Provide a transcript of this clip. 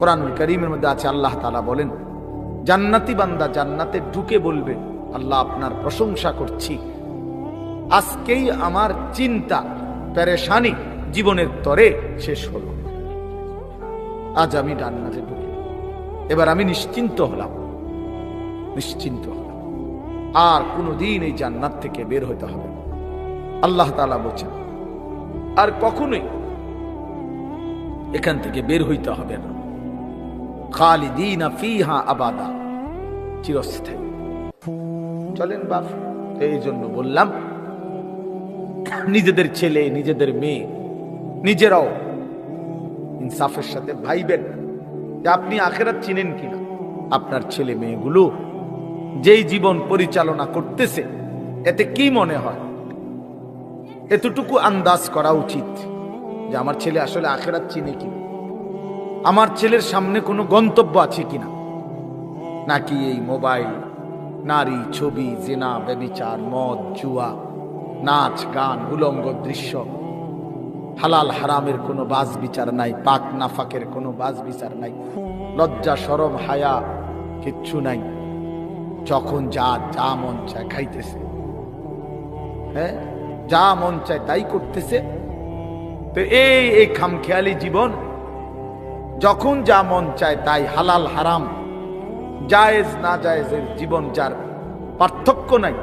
কোরআনুল কারীমের মধ্যে আছে, আল্লাহ তাআলা বলেন জান্নাতি বান্দা জান্নাতে ঢুকে বলবে, আল্লাহ আপনার প্রশংসা করছি, আজকেই আমার চিন্তা পেরেশানি জীবনের তরে শেষ হলো, আজ আমি জান্নাতে ঢুকলাম, এবার আমি নিশ্চিন্ত হলাম, নিশ্চিন্ত হলাম, আর কোনোদিন এই জান্নাত থেকে বের হতে হবে না। আল্লাহ তাআলা বলেন আর কখনোই এখান থেকে বের হইতে হবে না, খালিদিনা ফিহা আবাদা, চিরস্থায়ী। চলেন বাপ, এই জন্য বললাম নিজেদের ছেলে নিজেদের মেয়ে নিজেরাও ইনসাফের সাথে ভাইবেন যে আপনি আখিরাত চিনেন কিনা। আপনার ছেলে মেয়েগুলো যেই জীবন পরিচালনা করতেছে এতে কি মনে হয়, এতটুকু আন্দাজ করা উচিত যে আমার ছেলে আসলে আখিরাত চিনে কিনা, আমার ছেলের সামনে কোনো গন্তব্য আছে কিনা, নাকি এই মোবাইল, নারী, ছবি, জিনা, ব্যভিচার, মদ, জুয়া, নাচ, গান, উলঙ্গ দৃশ্য, হালাল হারামের কোনো বাজ বিচার নাই, পাক নাফাকের কোনো বাজ বিচার নাই, লজ্জা শরম হায়া কিচ্ছু নাই, যখন যা যা মন চায় খাইতেছে, হ্যাঁ যা মন চায় তাই করতেছে। তো এই খামখেয়ালি জীবন, যখন যা মন চায় তাই, হালাল হারাম, জায়েজ না জায়েজের জীবন, যার পার্থক্য নাই,